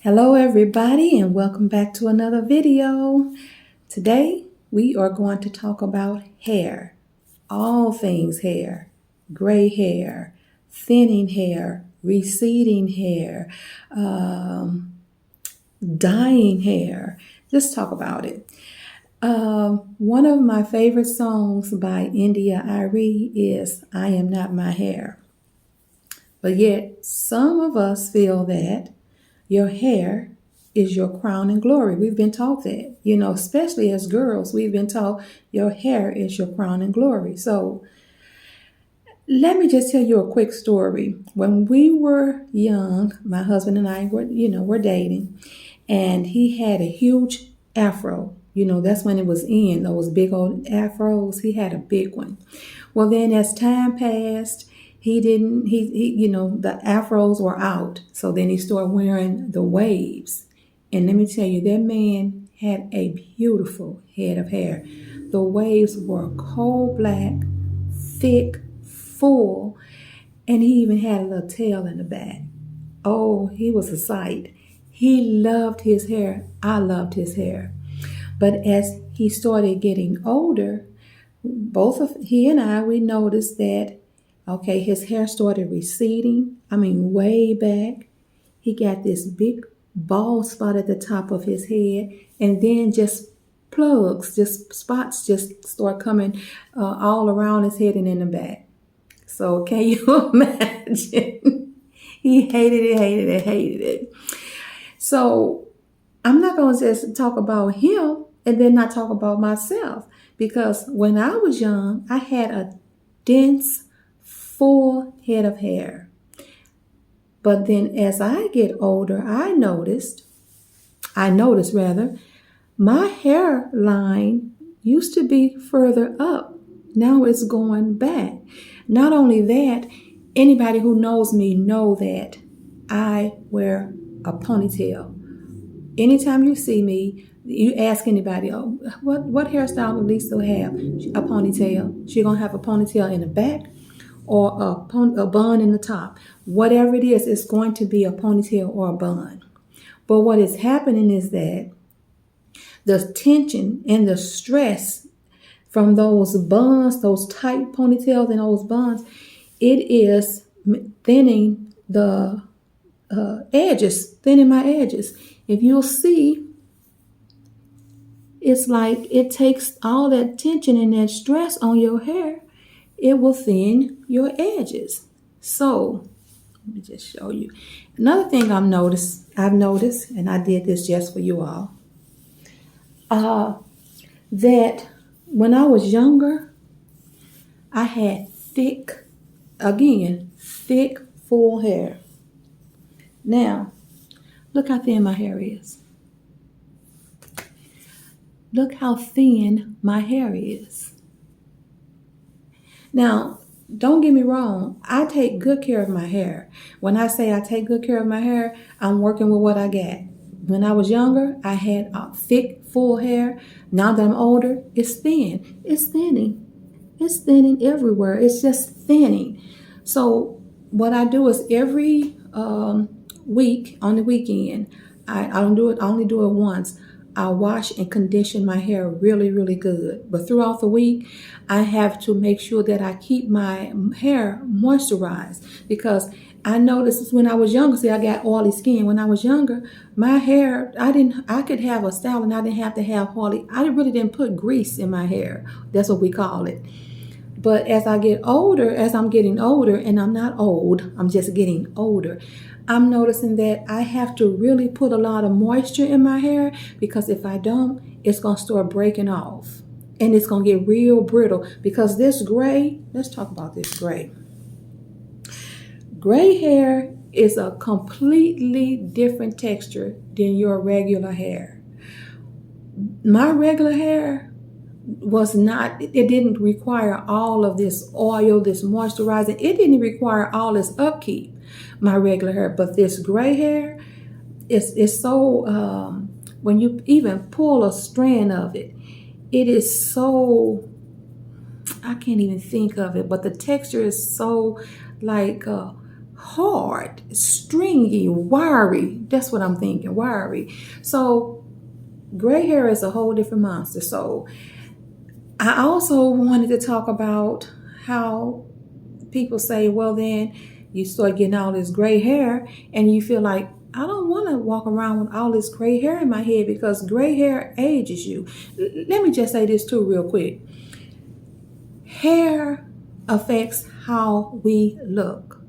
Hello everybody and welcome back to another video. Today we are going to talk about hair. All things hair. Gray hair, thinning hair, receding hair, dyeing hair. Just talk about it. One of my favorite songs by India.Arie is I Am Not My Hair. But yet some of us feel that your hair is your crown and glory. We've been taught that, especially as girls, we've been taught your hair is your crown and glory. So let me just tell you a quick story. When we were young, my husband and I were dating, and he had a huge afro. That's when it was in, those big old afros. He had a big one. Well, then as time passed, the afros were out. So then he started wearing the waves. And let me tell you, that man had a beautiful head of hair. The waves were coal black, thick, full, and he even had a little tail in the back. Oh, he was a sight. He loved his hair. I loved his hair. But as he started getting older, he and I, we noticed that his hair started receding. Way back. He got this big bald spot at the top of his head, and then just spots just start coming all around his head and in the back. So can you imagine? He hated it. So I'm not going to just talk about him and then not talk about myself, because when I was young, I had a dense, full head of hair. But then as I get older, I noticed my hairline used to be further up. Now it's going back. Not only that, anybody who knows me know that I wear a ponytail. Anytime you see me, you ask anybody, oh, what hairstyle will Lisa have? A ponytail. She's going to have a ponytail in the back or a bun in the top. Whatever it is, it's going to be a ponytail or a bun. But what is happening is that the tension and the stress from those buns, those tight ponytails and those buns, it is thinning the edges, thinning my edges. If you'll see, it's like it takes all that tension and that stress on your hair, it will thin your edges. So let me just show you. Another thing I've noticed, and I did this just for you all, that when I was younger, I had thick, full hair. Now, look how thin my hair is. Look how thin my hair is. Now, don't get me wrong. I take good care of my hair. When I say I take good care of my hair, I'm working with what I got. When I was younger, I had thick, full hair. Now that I'm older, it's thin. It's thinning. It's thinning everywhere. It's just thinning. So what I do is every week, on the weekend, I don't do it. I only do it once. I wash and condition my hair really, really good. But throughout the week, I have to make sure that I keep my hair moisturized, because I noticed when I was younger, I got oily skin. When I was younger, my hair, I could have a style and I didn't have to have oily. I really didn't put grease in my hair. That's what we call it. But as I'm getting older, and I'm not old, I'm just getting older, I'm noticing that I have to really put a lot of moisture in my hair, because if I don't, it's going to start breaking off and it's going to get real brittle. Because this gray, let's talk about this gray. Gray hair is a completely different texture than your regular hair. My regular hair it didn't require all of this oil, this moisturizing. It didn't require all this upkeep, my regular hair. But this gray hair, it's so, when you even pull a strand of it, it is so, I can't even think of it, but the texture is so like hard, stringy, wiry. That's what I'm thinking, wiry. So gray hair is a whole different monster. So I also wanted to talk about how people say, well, then you start getting all this gray hair and you feel like, I don't want to walk around with all this gray hair in my head because gray hair ages you. Let me just say this too real quick. Hair affects how we look.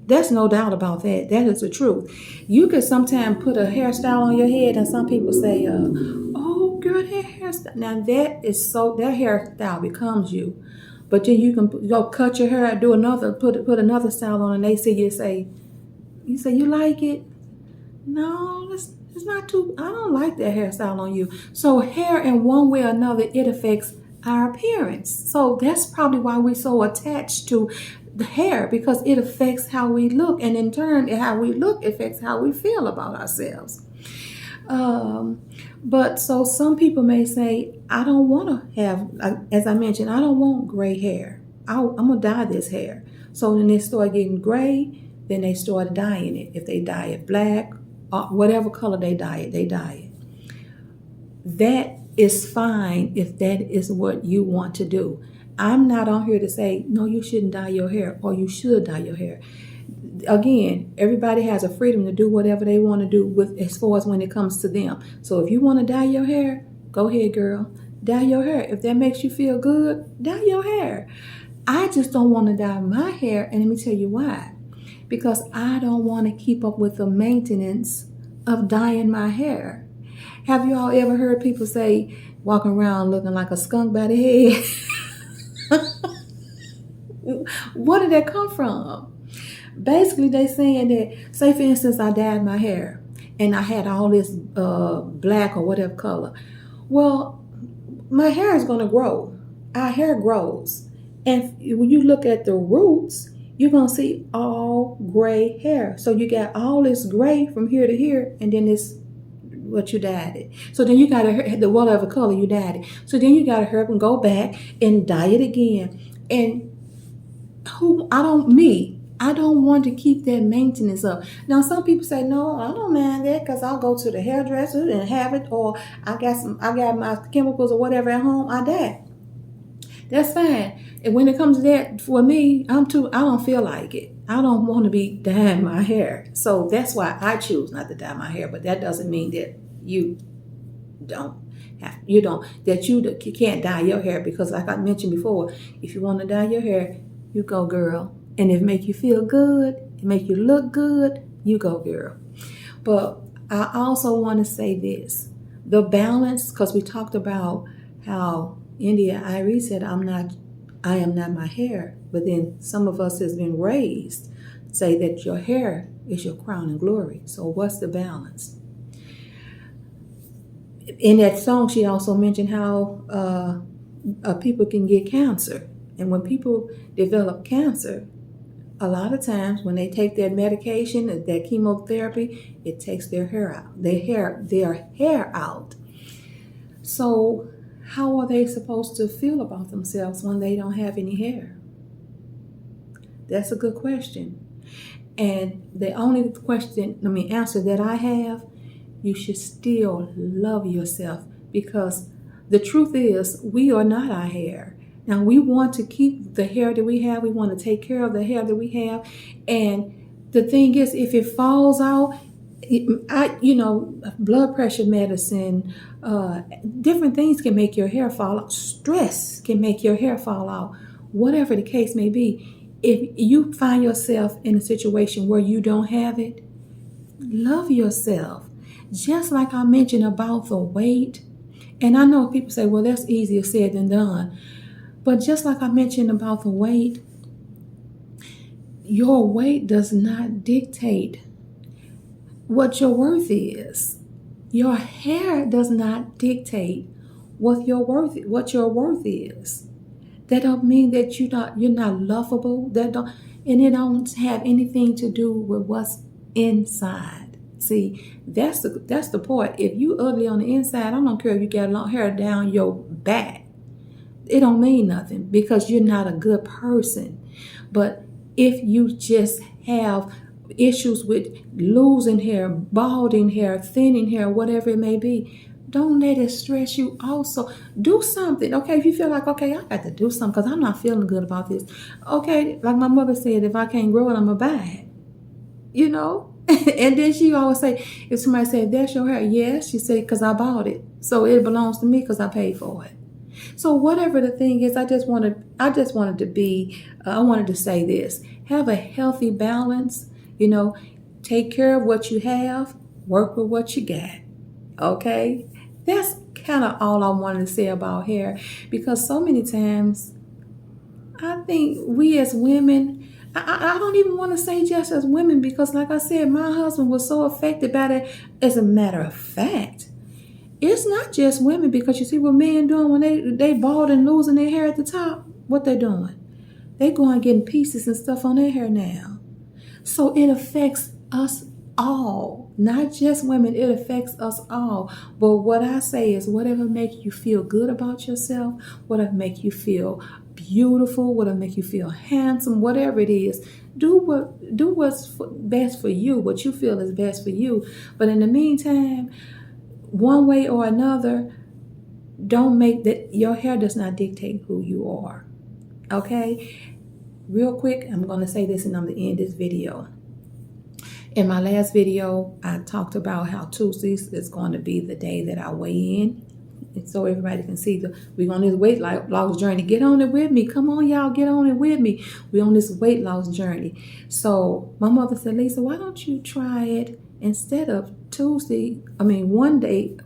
There's no doubt about that. That is the truth. You could sometimes put a hairstyle on your head and some people say, oh girl, that hairstyle. Now that hairstyle becomes you. But then you can go cut your hair, do another, put another style on, and they see you say, you like it? No, it's not too. I don't like that hairstyle on you. So hair, in one way or another, it affects our appearance. So that's probably why we're so attached to the hair, because it affects how we look, and in turn, how we look affects how we feel about ourselves. But so some people may say, I don't want to have, as I mentioned, I don't want gray hair. I'm going to dye this hair. So then they start getting gray, then they start dyeing it. If they dye it black, whatever color they dye it. That is fine if that is what you want to do. I'm not on here to say, no, you shouldn't dye your hair, or you should dye your hair. Again, everybody has a freedom to do whatever they want to do with as far as when it comes to them. So if you want to dye your hair, go ahead, girl. Dye your hair. If that makes you feel good, dye your hair. I just don't want to dye my hair, and let me tell you why. Because I don't want to keep up with the maintenance of dyeing my hair. Have you all ever heard people say, walking around looking like a skunk by the head? Where did that come from? Basically, they saying that, say for instance, I dyed my hair and I had all this black or whatever color. Well, my hair is going to grow. Our hair grows. And when you look at the roots, you're going to see all gray hair. So you got all this gray from here to here, and then this what you dyed it. So then you got to, the whatever color you dyed it. So then you got to hurry up and go back and dye it again. And I don't want to keep that maintenance up. Now, some people say, no, I don't mind that because I'll go to the hairdresser and have it, or I got my chemicals or whatever at home, I dye. That's fine. And when it comes to that, for me, I don't feel like it. I don't want to be dyeing my hair. So that's why I choose not to dye my hair. But that doesn't mean that you can't dye your hair, because like I mentioned before, if you want to dye your hair, you go, girl. And if it make you feel good, it make you look good, you go, girl. But I also want to say this. The balance, because we talked about how India Irie said, I am not my hair. But then some of us has been raised say that your hair is your crown and glory. So what's the balance? In that song, she also mentioned how people can get cancer. And when people develop cancer, a lot of times when they take their medication, their chemotherapy, it takes their hair out, their hair out. So how are they supposed to feel about themselves when they don't have any hair? That's a good question. And the only answer that I have, you should still love yourself, because the truth is we are not our hair. Now, we want to keep the hair that we have. We want to take care of the hair that we have. And the thing is, if it falls out, blood pressure medicine, different things can make your hair fall out. Stress can make your hair fall out. Whatever the case may be, if you find yourself in a situation where you don't have it, love yourself. Just like I mentioned about the weight. And I know people say, well, that's easier said than done. But just like I mentioned about the weight, your weight does not dictate what your worth is. Your hair does not dictate what your worth is. That don't mean that you're not lovable. And it don't have anything to do with what's inside. See, that's the part. If you ugly on the inside, I don't care if you got long hair down your back. It don't mean nothing, because you're not a good person. But if you just have issues with losing hair, balding hair, thinning hair, whatever it may be, don't let it stress you. Also, do something. Okay, if you feel like, okay, I got to do something because I'm not feeling good about this. Okay, like my mother said, if I can't grow it, I'm going to buy it. You know? And then she always say, if somebody said, that's your hair, yes, she said, because I bought it. So it belongs to me because I paid for it. So whatever the thing is, I wanted to say this. Have a healthy balance, take care of what you have, work with what you got. Okay? That's kind of all I wanted to say about hair, because so many times I think we as women, I don't even want to say just as women, because like I said, my husband was so affected by that. As a matter of fact, it's not just women, because you see what men doing when they bald and losing their hair at the top. What they doing? They going getting pieces and stuff on their hair now. So it affects us all, not just women. It affects us all. But what I say is, whatever makes you feel good about yourself, whatever make you feel beautiful, whatever make you feel handsome, whatever it is, do what's best for you, what you feel is best for you. But in the meantime, one way or another, don't make that. Your hair does not dictate who you are. Okay? Real quick, I'm going to say this and I'm going to end this video. In my last video, I talked about how Tuesdays is going to be the day that I weigh in. And so everybody can see we're on this weight loss journey. Get on it with me. Come on, y'all, get on it with me. We're on this weight loss journey. So my mother said, Lisa, why don't you try it instead of one day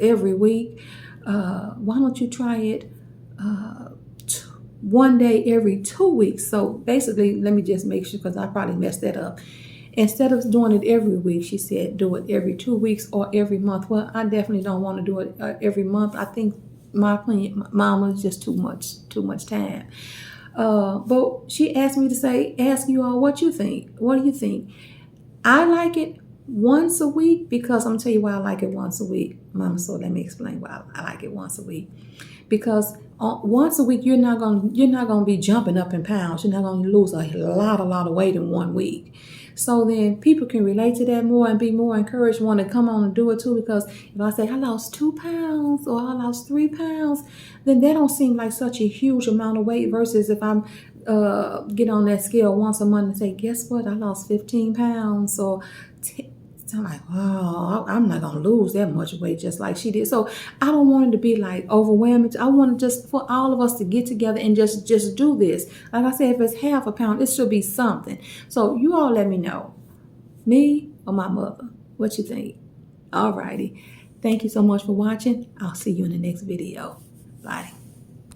every week? Why don't you try it one day every 2 weeks? So basically, let me just make sure, because I probably messed that up. Instead of doing it every week, she said, do it every 2 weeks or every month. Well, I definitely don't want to do it every month. I think my opinion, Mama, is just too much time. But she asked me to ask you all what you think. What do you think? I like it once a week, because I'm gonna tell you why I like it once a week, Mama. So let me explain why I like it once a week. Because once a week, you're not gonna be jumping up in pounds. You're not gonna lose a lot of weight in 1 week. So then people can relate to that more and be more encouraged, want to come on and do it too. Because if I say I lost 2 pounds or I lost 3 pounds, then that don't seem like such a huge amount of weight, versus if I'm get on that scale once a month and say, guess what? I lost 15 pounds. So I'm like, wow, I'm not going to lose that much weight just like she did. So I don't want it to be like overwhelming. I want just for all of us to get together and just do this. Like I said, if it's half a pound, it should be something. So you all let me know, me or my mother, what you think. All righty. Thank you so much for watching. I'll see you in the next video. Bye.